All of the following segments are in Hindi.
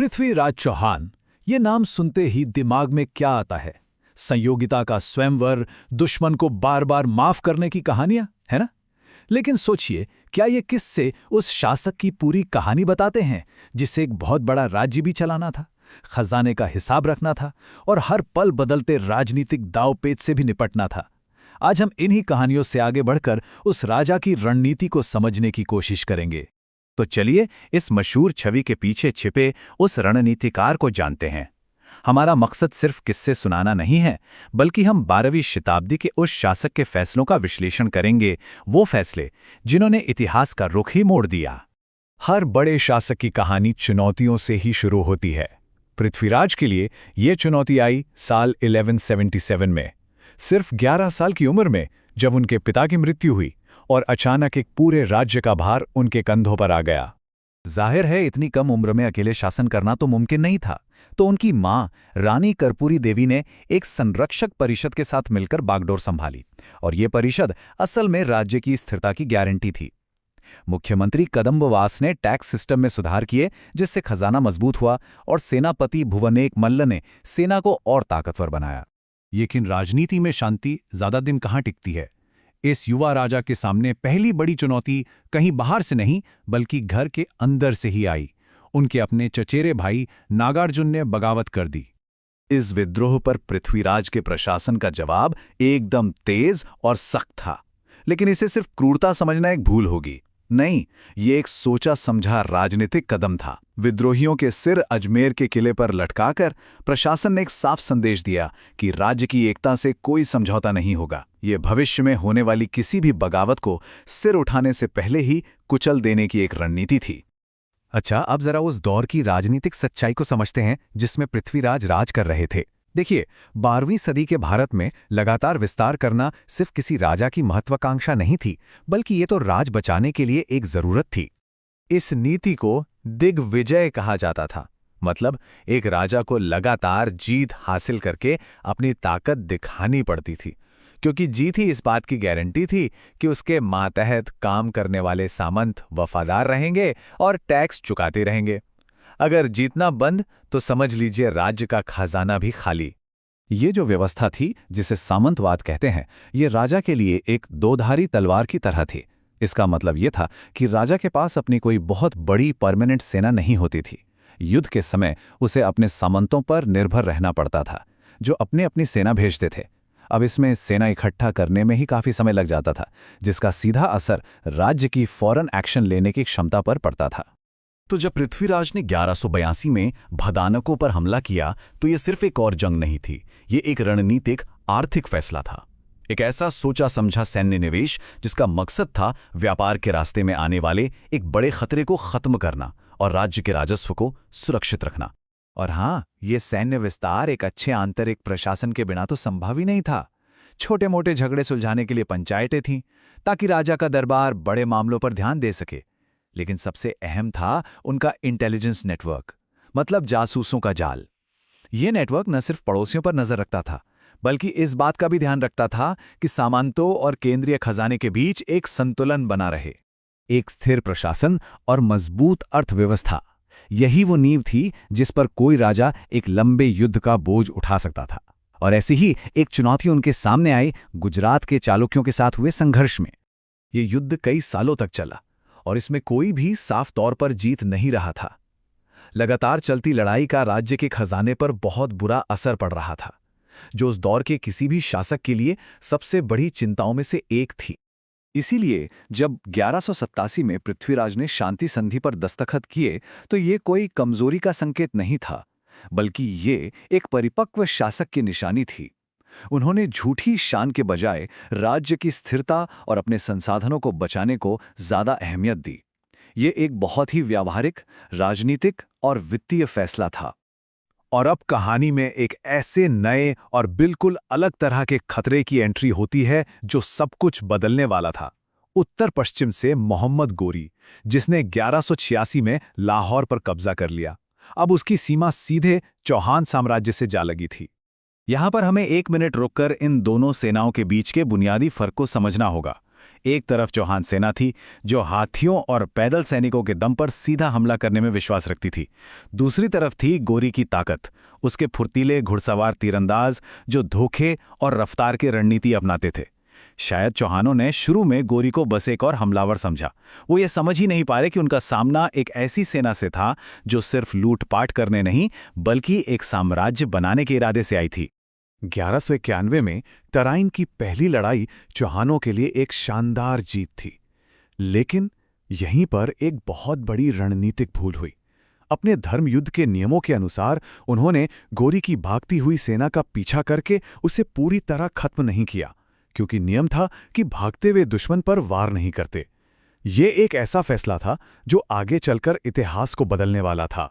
पृथ्वीराज चौहान, ये नाम सुनते ही दिमाग में क्या आता है? संयोगिता का स्वयंवर, दुश्मन को बार बार माफ करने की कहानियां, है ना? लेकिन सोचिए, क्या ये किस्से उस शासक की पूरी कहानी बताते हैं जिसे एक बहुत बड़ा राज्य भी चलाना था, खजाने का हिसाब रखना था और हर पल बदलते राजनीतिक दांवपेच से भी निपटना था? आज हम इन्हीं कहानियों से आगे बढ़कर उस राजा की रणनीति को समझने की कोशिश करेंगे। तो चलिए इस मशहूर छवि के पीछे छिपे उस रणनीतिकार को जानते हैं। हमारा मकसद सिर्फ किस्से सुनाना नहीं है, बल्कि हम 12वीं शताब्दी के उस शासक के फैसलों का विश्लेषण करेंगे, वो फैसले जिन्होंने इतिहास का रुख ही मोड़ दिया। हर बड़े शासक की कहानी चुनौतियों से ही शुरू होती है। पृथ्वीराज के लिए ये चुनौती आई साल 1177 में, सिर्फ 11 साल की उम्र में, जब उनके पिता की मृत्यु हुई और अचानक एक पूरे राज्य का भार उनके कंधों पर आ गया। जाहिर है इतनी कम उम्र में अकेले शासन करना तो मुमकिन नहीं था, तो उनकी मां रानी कर्पूरी देवी ने एक संरक्षक परिषद के साथ मिलकर बागडोर संभाली, और ये परिषद असल में राज्य की स्थिरता की गारंटी थी। मुख्यमंत्री कदंबवास ने टैक्स सिस्टम में सुधार किए, जिससे खजाना मजबूत हुआ, और सेनापति भुवनेक मल्ल ने सेना को और ताकतवर बनाया। लेकिन राजनीति में शांति ज्यादा दिन कहाँ टिकती है। इस युवा राजा के सामने पहली बड़ी चुनौती कहीं बाहर से नहीं, बल्कि घर के अंदर से ही आई। उनके अपने चचेरे भाई नागार्जुन ने बगावत कर दी। इस विद्रोह पर पृथ्वीराज के प्रशासन का जवाब एकदम तेज और सख्त था। लेकिन इसे सिर्फ क्रूरता समझना एक भूल होगी। नहीं, ये एक सोचा समझा राजनीतिक कदम था। विद्रोहियों के सिर अजमेर के किले पर लटकाकर प्रशासन ने एक साफ संदेश दिया कि राज्य की एकता से कोई समझौता नहीं होगा। ये भविष्य में होने वाली किसी भी बगावत को सिर उठाने से पहले ही कुचल देने की एक रणनीति थी। अच्छा, अब जरा उस दौर की राजनीतिक सच्चाई को समझते हैं जिसमें पृथ्वीराज राज कर रहे थे। देखिए, 12वीं सदी के भारत में लगातार विस्तार करना सिर्फ किसी राजा की महत्वाकांक्षा नहीं थी, बल्कि ये तो राज बचाने के लिए एक जरूरत थी। इस नीति को दिग्विजय कहा जाता था। मतलब एक राजा को लगातार जीत हासिल करके अपनी ताकत दिखानी पड़ती थी, क्योंकि जीत ही इस बात की गारंटी थी कि उसके मातहत काम करने वाले सामंत वफादार रहेंगे और टैक्स चुकाते रहेंगे। अगर जीतना बंद, तो समझ लीजिए राज्य का खजाना भी खाली। ये जो व्यवस्था थी, जिसे सामंतवाद कहते हैं, ये राजा के लिए एक दोधारी तलवार की तरह थी। इसका मतलब ये था कि राजा के पास अपनी कोई बहुत बड़ी परमानेंट सेना नहीं होती थी। युद्ध के समय उसे अपने सामंतों पर निर्भर रहना पड़ता था, जो अपनी अपनी सेना भेजते थे। अब इसमें सेना इकट्ठा करने में ही काफी समय लग जाता था, जिसका सीधा असर राज्य की फौरन एक्शन लेने की क्षमता पर पड़ता था। तो जब पृथ्वीराज ने 1182 में भदानकों पर हमला किया, तो ये सिर्फ एक और जंग नहीं थी, ये एक रणनीतिक आर्थिक फैसला था। एक ऐसा सोचा समझा सैन्य निवेश जिसका मकसद था व्यापार के रास्ते में आने वाले एक बड़े खतरे को खत्म करना और राज्य के राजस्व को सुरक्षित रखना। और हाँ, ये सैन्य विस्तार एक अच्छे आंतरिक प्रशासन के बिना तो संभव ही नहीं था। छोटे मोटे झगड़े सुलझाने के लिए पंचायतें थीं, ताकि राजा का दरबार बड़े मामलों पर ध्यान दे सके। लेकिन सबसे अहम था उनका इंटेलिजेंस नेटवर्क, मतलब जासूसों का जाल। ये नेटवर्क न सिर्फ पड़ोसियों पर नजर रखता था, बल्कि इस बात का भी ध्यान रखता था कि सामंतों और केंद्रीय खजाने के बीच एक संतुलन बना रहे। एक स्थिर प्रशासन और मजबूत अर्थव्यवस्था, यही वो नींव थी जिस पर कोई राजा एक लंबे युद्ध का बोझ उठा सकता था। और ऐसी ही एक चुनौती उनके सामने आई गुजरात के चालुक्यों के साथ हुए संघर्ष में। ये युद्ध कई सालों तक चला और इसमें कोई भी साफ तौर पर जीत नहीं रहा था। लगातार चलती लड़ाई का राज्य के खजाने पर बहुत बुरा असर पड़ रहा था, जो उस दौर के किसी भी शासक के लिए सबसे बड़ी चिंताओं में से एक थी। इसीलिए जब 1187 में पृथ्वीराज ने शांति संधि पर दस्तखत किए, तो ये कोई कमजोरी का संकेत नहीं था, बल्कि ये एक परिपक्व शासक की निशानी थी। उन्होंने झूठी शान के बजाय राज्य की स्थिरता और अपने संसाधनों को बचाने को ज्यादा अहमियत दी। ये एक बहुत ही व्यावहारिक, राजनीतिक और वित्तीय फैसला था। और अब कहानी में एक ऐसे नए और बिल्कुल अलग तरह के खतरे की एंट्री होती है जो सब कुछ बदलने वाला था। उत्तर पश्चिम से मोहम्मद गोरी, जिसने 1186 में लाहौर पर कब्जा कर लिया। अब उसकी सीमा सीधे चौहान साम्राज्य से जा लगी थी। यहां पर हमें 1 मिनट रुककर इन दोनों सेनाओं के बीच के बुनियादी फर्क को समझना होगा। एक तरफ चौहान सेना थी जो हाथियों और पैदल सैनिकों के दम पर सीधा हमला करने में विश्वास रखती थी। दूसरी तरफ थी गोरी की ताकत, उसके फुर्तीले घुड़सवार तीरंदाज जो धोखे और रफ्तार की रणनीति अपनाते थे। शायद चौहानों ने शुरू में गोरी को बस एक और हमलावर समझा। वो ये समझ ही नहीं पा रहे कि उनका सामना एक ऐसी सेना से था जो सिर्फ लूटपाट करने नहीं बल्कि एक साम्राज्य बनाने के इरादे से आई थी। 1191 में तराइन की पहली लड़ाई चौहानों के लिए एक शानदार जीत थी, लेकिन यहीं पर एक बहुत बड़ी रणनीतिक भूल हुई। अपने धर्म युद्ध के नियमों के अनुसार उन्होंने गोरी की भागती हुई सेना का पीछा करके उसे पूरी तरह खत्म नहीं किया, क्योंकि नियम था कि भागते हुए दुश्मन पर वार नहीं करते। ये एक ऐसा फैसला था जो आगे चलकर इतिहास को बदलने वाला था।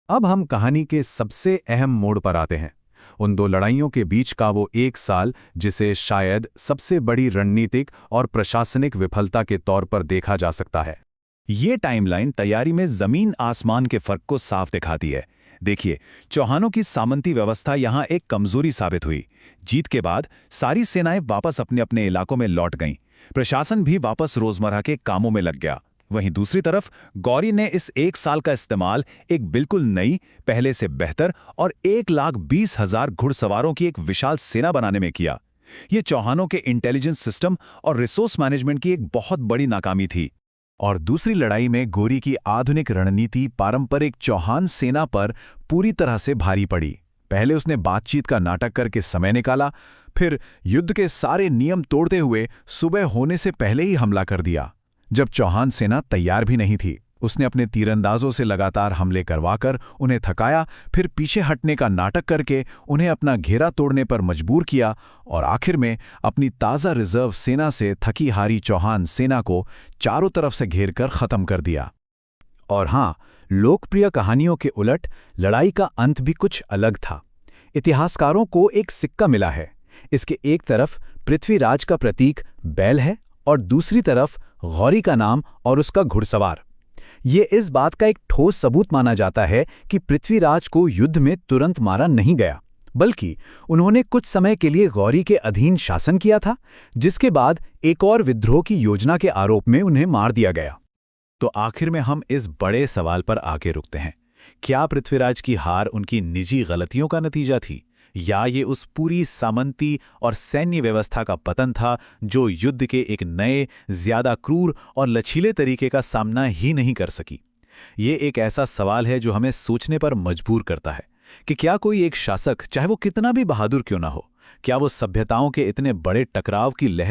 अब हम कहानी के सबसे अहम मोड़ पर आते हैं, उन दो लड़ाइयों के बीच का वो एक साल जिसे शायद सबसे बड़ी रणनीतिक और प्रशासनिक विफलता के तौर पर देखा जा सकता है। ये टाइमलाइन तैयारी में जमीन आसमान के फर्क को साफ दिखाती है। देखिए, चौहानों की सामंती व्यवस्था यहां एक कमजोरी साबित हुई। जीत के बाद सारी सेनाएं वापस अपने अपने इलाकों में लौट गईं। प्रशासन भी वापस रोजमर्रा के कामों में लग गया। वहीं दूसरी तरफ गौरी ने इस एक साल का इस्तेमाल एक बिल्कुल नई, पहले से बेहतर और 1,20,000 घुड़सवारों की एक विशाल सेना बनाने में किया। ये चौहानों के इंटेलिजेंस सिस्टम और रिसोर्स मैनेजमेंट की एक बहुत बड़ी नाकामी थी। और दूसरी लड़ाई में गोरी की आधुनिक रणनीति पारंपरिक चौहान सेना पर पूरी तरह से भारी पड़ी। पहले उसने बातचीत का नाटक करके समय निकाला, फिर युद्ध के सारे नियम तोड़ते हुए सुबह होने से पहले ही हमला कर दिया। जब चौहान सेना तैयार भी नहीं थी, उसने अपने तीरंदाजों से लगातार हमले करवाकर उन्हें थकाया, फिर पीछे हटने का नाटक करके उन्हें अपना घेरा तोड़ने पर मजबूर किया और आखिर में अपनी ताज़ा रिजर्व सेना से थकी हारी चौहान सेना को चारों तरफ से घेरकर खत्म कर दिया। और हाँ, लोकप्रिय कहानियों के उलट लड़ाई का अंत भी कुछ अलग था। इतिहासकारों को एक सिक्का मिला है। इसके एक तरफ पृथ्वीराज का प्रतीक बैल है और दूसरी तरफ गौरी का नाम और उसका घुड़सवार। ये इस बात का एक ठोस सबूत माना जाता है कि पृथ्वीराज को युद्ध में तुरंत मारा नहीं गया, बल्कि उन्होंने कुछ समय के लिए गौरी के अधीन शासन किया था, जिसके बाद एक और विद्रोह की योजना के आरोप में उन्हें मार दिया गया। तो आखिर में हम इस बड़े सवाल पर आके रुकते हैं, क्या पृथ्वीराज की हार उनकी निजी गलतियों का नतीजा थी, या ये उस पूरी सामंती और सैन्य व्यवस्था का पतन था जो युद्ध के एक नए, ज्यादा क्रूर और लचीले तरीके का सामना ही नहीं कर सकी। ये एक ऐसा सवाल है जो हमें सोचने पर मजबूर करता है कि क्या कोई एक शासक, चाहे वो कितना भी बहादुर क्यों ना हो, क्या वो सभ्यताओं के इतने बड़े टकराव की लहर